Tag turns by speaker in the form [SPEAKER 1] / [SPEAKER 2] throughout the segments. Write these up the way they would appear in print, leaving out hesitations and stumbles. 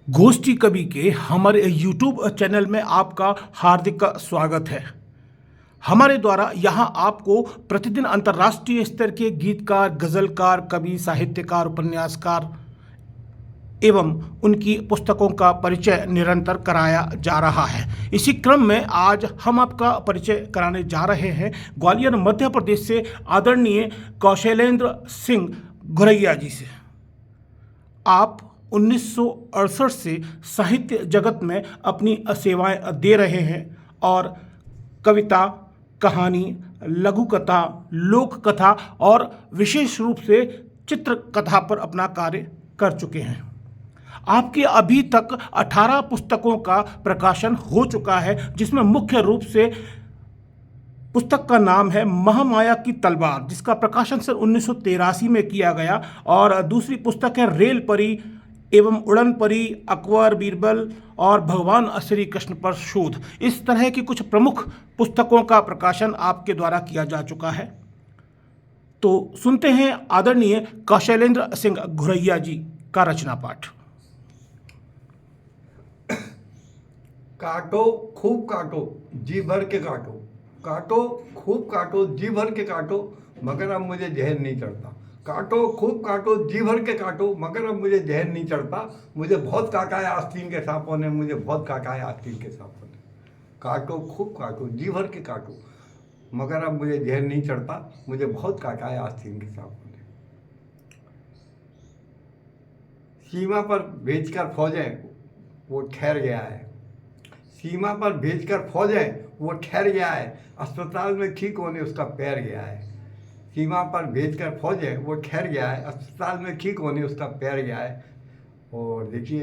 [SPEAKER 1] गोष्ठी कवि के हमारे यूट्यूब चैनल में आपका हार्दिक स्वागत है। हमारे द्वारा यहाँ आपको प्रतिदिन अंतर्राष्ट्रीय स्तर के गीतकार, गज़लकार, कवि, साहित्यकार, उपन्यासकार एवं उनकी पुस्तकों का परिचय निरंतर कराया जा रहा है। इसी क्रम में आज हम आपका परिचय कराने जा रहे हैं ग्वालियर मध्य प्रदेश से आदरणीय कौशलेंद्र सिंह घुरैया जी से। आप 1968 से साहित्य जगत में अपनी सेवाएं दे रहे हैं और कविता, कहानी, लघु कथा, लोक कथा और विशेष रूप से चित्रकथा पर अपना कार्य कर चुके हैं। आपके अभी तक 18 पुस्तकों का प्रकाशन हो चुका है, जिसमें मुख्य रूप से पुस्तक का नाम है महामाया की तलवार, जिसका प्रकाशन सन 1983 में किया गया, और दूसरी पुस्तक है रेल परी एवं उड़न परी, अकबर, बीरबल और भगवान श्री कृष्ण पर शोध। इस तरह की कुछ प्रमुख पुस्तकों का प्रकाशन आपके द्वारा किया जा चुका है। तो सुनते हैं आदरणीय कौशलेंद्र सिंह घुरैया जी का रचना पाठ।
[SPEAKER 2] काटो खूब काटो जी भर के काटो, काटो खूब काटो जी भर के काटो, मगर अब मुझे जहर नहीं चढ़ता। काटो खूब काटो जी भर के काटो, मगर अब मुझे जहर नहीं चढ़ता। मुझे बहुत काटा है आस्तीन के सांपों ने, मुझे बहुत काटा है आस्तीन के सांपों ने। काटो खूब काटो जी भर के काटो, मगर अब मुझे जहर नहीं चढ़ता। मुझे बहुत काटा है आस्तीन के सांपों ने। सीमा पर भेजकर फौजें वो ठहर गया है, सीमा पर भेजकर फौजें वो ठहर गया है। अस्पताल में ठीक होने उसका पैर गया है। सीमा पर भेजकर फौजें वो ठहर गया है, अस्पताल में ठीक होने उसका पैर गया है। और देखिए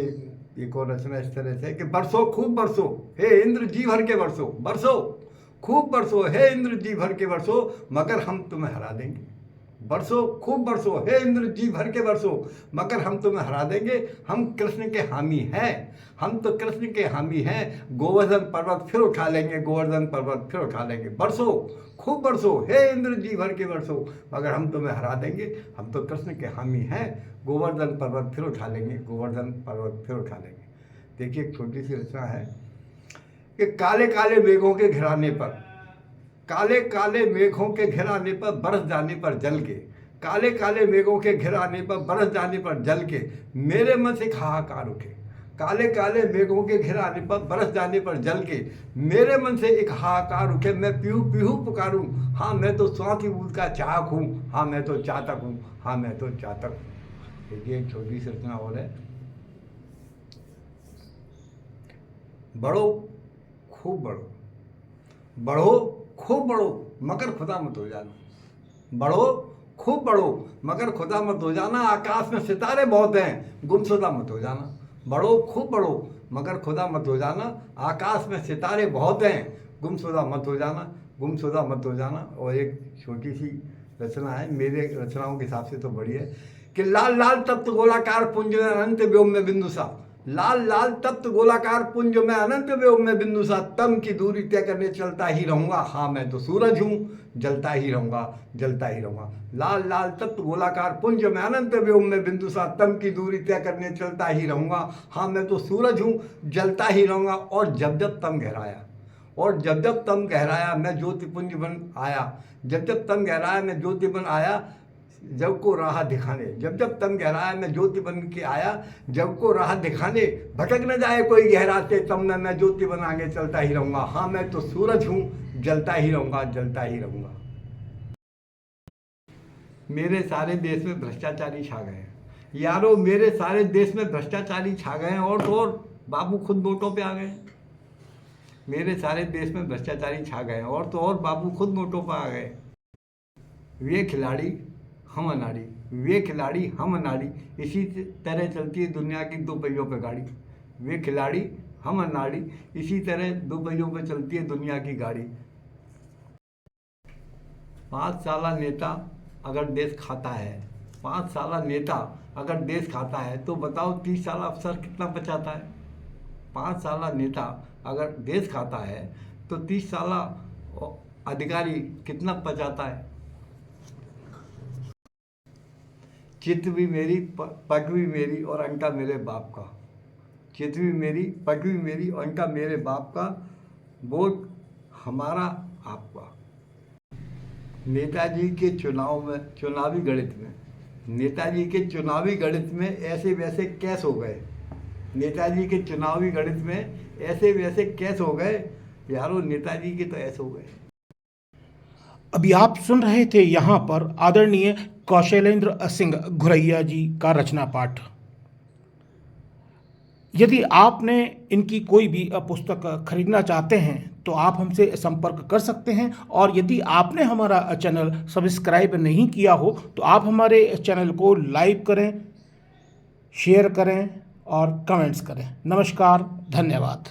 [SPEAKER 2] एक और रचना इस तरह से कि बरसो खूब बरसो हे इंद्र जी भर के बरसो, बरसो खूब बरसो हे इंद्र जी भर के बरसो, मगर हम तुम्हें हरा देंगे। बरसो खूब बरसो हे इंद्र जी भर के बरसो, मगर हम तुम्हें हरा देंगे। हम कृष्ण के हामी हैं, हम तो कृष्ण के हामी हैं। गोवर्धन पर्वत फिर उठा लेंगे, गोवर्धन पर्वत फिर उठा लेंगे। बरसो खूब बरसो हे इंद्र जी भर के बरसो, मगर हम तुम्हें हरा देंगे। हम तो कृष्ण के हामी हैं। गोवर्धन पर्वत फिर उठा लेंगे, गोवर्धन पर्वत फिर उठा लेंगे। देखिए एक छोटी सी रचना है कि काले काले मेघों के घिराने पर, काले काले मेघों के घिराने पर बरस जाने पर जल के, काले काले मेघों के घिराने पर बरस जाने पर जल के, मेरे मन से हाहाकार उठे। काले काले मेघों के घिराने पर बरस जाने पर जल के, मेरे मन से एक हाहाकार उठे। मैं पीहू पीहू पुकारूं, हाँ मैं तो स्वां की बूंद का चाहक हूँ, हाँ मैं तो चातक हूँ, हाँ मैं तो चातक हूँ। देखिए एक छोटी सी रचना और है। बढ़ो खूब बढ़ो, बढ़ो खूब बढ़ो मगर खुदा मत हो जाना। बढ़ो खूब बढ़ो मगर खुदा मत हो जाना। आकाश में सितारे बहुत हैं, गुमशुदा मत हो जाना। बढ़ो खूब बढ़ो मगर खुदा मत हो जाना। आकाश में सितारे बहुत हैं, गुमशुदा मत हो जाना, गुमशुदा मत हो जाना। और एक छोटी सी रचना है, मेरे रचनाओं के हिसाब से तो बड़ी है कि लाल लाल तप्त गोलाकार पुंज में अनंत व्योम में बिंदु सा, लाल लाल तप्त गोलाकार पुंज में अनंत व्योम में बिंदु सा, तम की दूरी तय करने चलता ही रहूंगा। हाँ मैं तो सूरज हूँ, जलता ही रहूंगा, जलता ही रहूंगा। लाल लाल तप्त गोलाकार पुंज में अनंत व्योम में बिंदु सा, तम की दूरी तय करने चलता ही रहूंगा। हाँ मैं तो सूरज हूँ, जलता ही रहूंगा। और जब जब तम गहराया, और जब जब तम गहराया मैं ज्योतिपुंज बन आया, जब जब तम गहराया मैं ज्योति बन आया। जब को राह दिखाने, जब जब तम गहराया मैं ज्योति बन के आया। जब को राह दिखाने भटक न जाए कोई गहराते, तब में मैं ज्योति बन आगे चलता ही रहूंगा। हाँ मैं तो सूरज हूँ, जलता ही रहूंगा, जलता ही रहूंगा। मेरे सारे देश में भ्रष्टाचारी छा गए हैं यारो, मेरे सारे देश में भ्रष्टाचारी छा गए हैं। और तो और बाबू खुद वोटों पे आ गए। मेरे सारे देश में भ्रष्टाचारी छा गए हैं, और तो और बाबू खुद वोटों पर आ गए। वे खिलाड़ी हम अनाड़ी, वे खिलाड़ी हम अनाड़ी, इसी तरह चलती है दुनिया की दो पहियों पे गाड़ी। वे खिलाड़ी हम अनाड़ी, इसी तरह दो पहियों पे चलती है दुनिया की गाड़ी। 5 साला नेता अगर देश खाता है, 5 साला नेता अगर देश खाता है, तो बताओ 30 साला अफसर कितना बचाता है। 5 साला नेता अगर देश खाता है तो 30 साला अधिकारी कितना बचाता है। चित्त भी मेरी, पग भी मेरी और अंटा मेरे बाप का। चित भी मेरी, पट भी मेरी, और इनका मेरे बाप का, वोट हमारा आपका। नेताजी के चुनाव में, चुनावी गणित में, नेताजी के चुनावी गणित में ऐसे वैसे कैस हो गए। नेताजी के चुनावी गणित में ऐसे वैसे कैस हो गए यारो, नेताजी के तो ऐसे हो गए।
[SPEAKER 1] अभी आप सुन रहे थे यहाँ पर आदरणीय कौशलेंद्र सिंह घुरैया जी का रचना पाठ। यदि आपने इनकी कोई भी पुस्तक खरीदना चाहते हैं तो आप हमसे संपर्क कर सकते हैं, और यदि आपने हमारा चैनल सब्सक्राइब नहीं किया हो तो आप हमारे चैनल को लाइक करें, शेयर करें और कमेंट्स करें। नमस्कार, धन्यवाद।